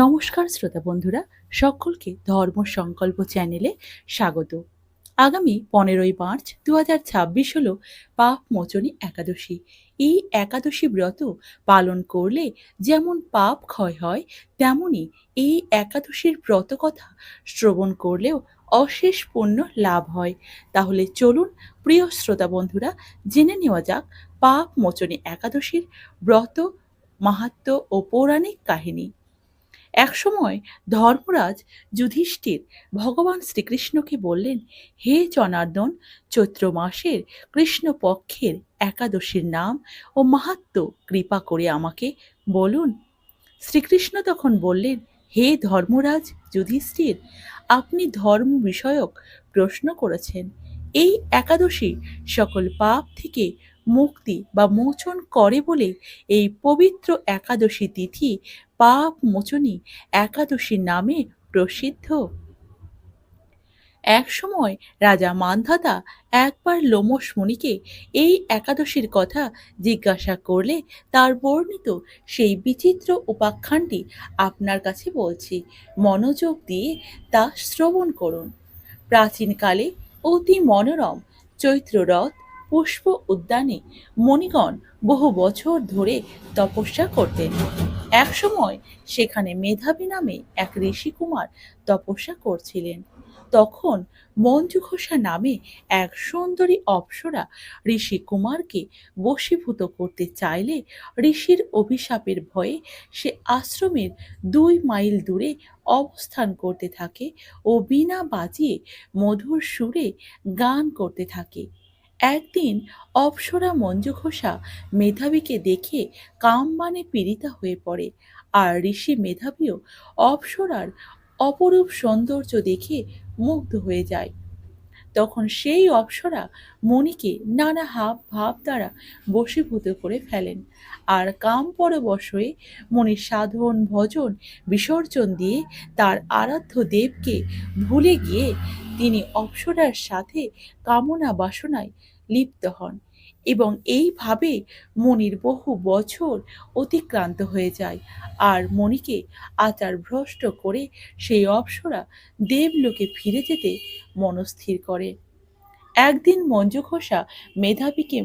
নমস্কার শ্রোতা বন্ধুরা, সকলকে ধর্ম সংকল্প চ্যানেলে স্বাগত। আগামী 15ই মার্চ 2026 হলো পাপ মোচনী একাদশী। এই একাদশী ব্রত পালন করলে যেমন পাপ ক্ষয় হয়, তেমনি এই একাদশীর ব্রত কথা শ্রবণ করলেও অশেষ পুণ্য লাভ হয়। তাহলে চলুন প্রিয় শ্রোতা বন্ধুরা, জেনে নেওয়া যাক পাপ মোচনী একাদশীর ব্রত, মাহাত্ম্য ও পৌরাণিক কাহিনী। একসময় ধর্মরাজ যুধিষ্ঠির ভগবান শ্রীকৃষ্ণকে বললেন, হে জনার্দন, চৈত্র মাসের কৃষ্ণপক্ষের একাদশীর নাম ও মাহাত্ম্য কৃপা করে আমাকে বলুন। শ্রীকৃষ্ণ তখন বললেন, হে ধর্মরাজ যুধিষ্ঠির, আপনি ধর্ম বিষয়ক প্রশ্ন করেছেন। এই একাদশী সকল পাপ থেকে মুক্তি বা মোচন করে বলে এই পবিত্র একাদশী তিথি পাপ মোচনী একাদশী নামে প্রসিদ্ধ। একসময় রাজা মান্ধাতা একবার লোমশ মুনিকে এই একাদশীর কথা জিজ্ঞাসা করলে তার বর্ণিত সেই বিচিত্র উপাখ্যানটি আপনার কাছে বলছি, মনোযোগ দিয়ে তা শ্রবণ করুন। প্রাচীনকালে অতি মনোরম চৈত্ররথ পুষ্প উদ্যানে মণিগণ বহু বছর ধরে তপস্যা করতেন। একসময় সেখানে মেধাবী নামে এক ঋষিকুমার তপস্যা করছিলেন। তখন মঞ্জুঘোষা নামে এক সুন্দরী অপ্সরা ঋষি কুমারকে বশীভূত করতে চাইলে ঋষির অভিশাপের ভয়ে সে আশ্রমের 2 মাইল দূরে অবস্থান করতে থাকে ও বীণা বাজিয়ে মধুর সুরে গান করতে থাকে। একদিন অপ্সরা মঞ্জুঘোষা মেধাবীকে দেখে কামবাণে পীড়িতা হয়ে পড়ে, আর ঋষি মেধাবীও অপ্সরার অপরূপ সৌন্দর্য দেখে মুগ্ধ হয়ে যায়। তখন সেই অপ্সরা মণিকে নানা হাব ভাব দ্বারা বশীভূত করে ফেলেন, আর কাম পরবশ হয়ে মণির সাধন ভজন বিসর্জন দিয়ে তার আরাধ্য দেবকে ভুলে গিয়ে তিনি অপ্সরার সাথে কামনা বাসনায় লিপ্ত হন, এবং এইভাবে মণির বহু বছর অতিক্রান্ত হয়ে যায়। আর মণিকে আচার ভ্রষ্ট করে সেই অপ্সরা দেবলোকে ফিরে যেতে মনস্থির করে। একদিন মঞ্জুঘোষা মেধাবীকে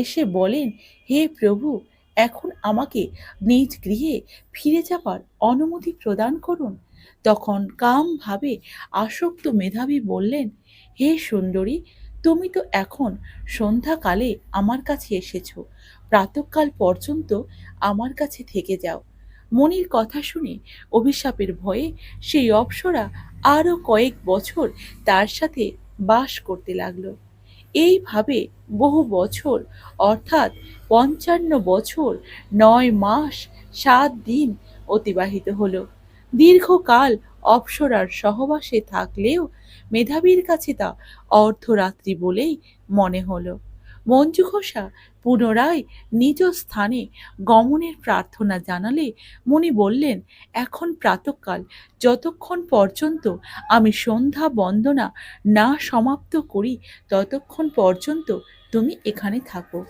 এসে বলেন, হে প্রভু, এখন আমাকে নিজ গৃহে ফিরে যাবার অনুমতি প্রদান করুন। তখন কাম ভাবে আসক্ত মেধাবী বললেন, হে সুন্দরী, তুমি তো এখন সন্ধ্যাকালে আমার কাছে এসেছো, প্রাতঃকাল পর্যন্ত আমার কাছে থেকে যাও। মনির কথা শুনে অভিশাপের ভয়ে সেই অপ্সরা আরো কয়েক বছর তার সাথে বাস করতে লাগলো। এইভাবে বহু বছর, অর্থাৎ 55 বছর 9 মাস 7 দিন অতিবাহিত হলো। দীর্ঘকাল অপ্সরার সহবাসে থাকলেও মেধাবীর কাছে তা অর্ধরাত্রি বলেই মনে হলো। মঞ্জুঘোষা পুনরায় নিজ স্থানে গমনের প্রার্থনা জানালে মুনি বললেন, এখন প্রাতঃকাল, যতক্ষণ পর্যন্ত আমি সন্ধ্যা বন্দনা না সমাপ্ত করি ততক্ষণ পর্যন্ত তুমি এখানে থাকো।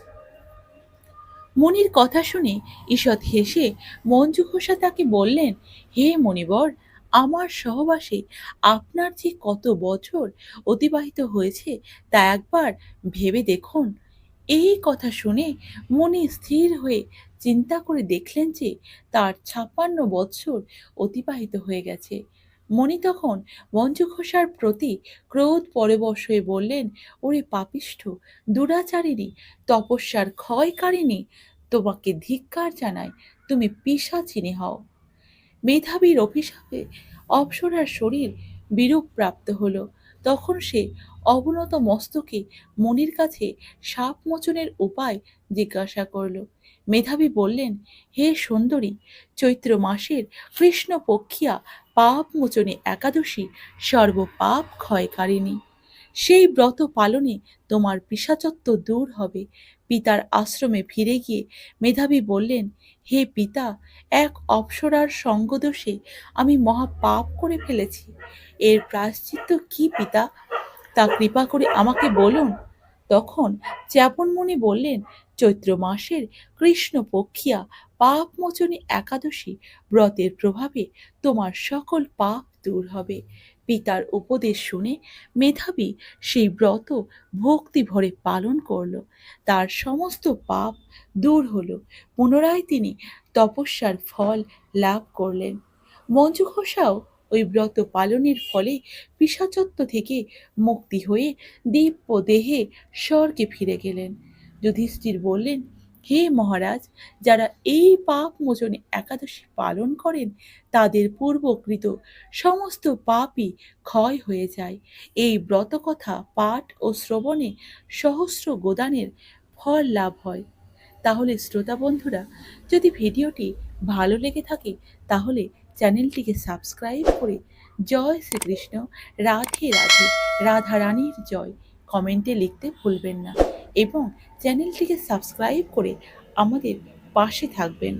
মুনির কথা শুনে ঈষৎ হেসে মঞ্জুঘোষা তাকে বললেন, হে মণিবর, আমার সহবাসে আপনার যে কত বছর অতিবাহিত হয়েছে তা একবার ভেবে দেখুন। এই কথা শুনে মনি স্থির হয়ে চিন্তা করে দেখলেন যে তার 56 বছর অতিবাহিত হয়ে গেছে। মণি তখন মঞ্জুঘোষার প্রতি ক্রোধ পরবশ হয়ে বললেন, ওরে পাপিষ্ঠ, দুরাচারিণী, তপস্যার ক্ষয়কারিণী, তোমাকে ধিক্কার জানাই, তুমি পিশাচিনী হও। মেধাবীর অভিশাপে অপ্সরার শরীর বিরূপ প্রাপ্ত হলো। তখন সে অবনত মস্তকে মনির কাছে সাপ মোচনের উপায় জিজ্ঞাসা করল। মেধাবী বললেন, হে সুন্দরী, চৈত্র মাসের কৃষ্ণপক্ষিয়া পাপ মোচনে একাদশী সর্বপাপ ক্ষয়কারিণী। সেই ব্রত পালনে তোমার পিশাচত্ব দূর হবে। পিতার আশ্রমে ফিরে গিয়ে মেধাবী বললেন, হে পিতা, এক অপ্সরার সঙ্গদোষে আমি মহা পাপ করে ফেলেছি। এর প্রায়শ্চিত্ত কি পিতা, তা কৃপা করে আমাকে বলুন। তখন চ্যাপন মুনি বললেন, চৈত্র মাসের কৃষ্ণপক্ষিয়া পাপমোচনী একাদশী ব্রতের প্রভাবে তোমার সকল পাপ দূর হবে। পিতার উপদেশ শুনে মেধাবী সেই ব্রত ভক্তি ভরে পালন করল। তার সমস্ত পাপ দূর হলো। পুনরায় তিনি তপস্যার ফল লাভ করলেন। মঞ্জু ঘোষাও ওই ব্রত পালনের ফলে পিশাচত্ব থেকে মুক্তি হয়ে দিব্য দেহে স্বর্গে ফিরে গেলেন। যুধিষ্ঠির বললেন, হে মহারাজ, যারা এই পাপ মোচনে একাদশী পালন করেন তাদের পূর্বকৃত সমস্ত পাপই ক্ষয় হয়ে যায়। এই ব্রতকথা পাঠ ও শ্রবণে সহস্র গোদানের ফল লাভ হয়। তাহলে শ্রোতা বন্ধুরা, যদি ভিডিওটি ভালো লেগে থাকে তাহলে চ্যানেলটিকে সাবস্ক্রাইব করে জয় শ্রীকৃষ্ণ, রাধে রাধে, রাধা রানীর জয় কমেন্টে লিখতে ভুলবেন না এবং চ্যানেলটিকে সাবস্ক্রাইব করে আমাদের পাশে থাকবেন।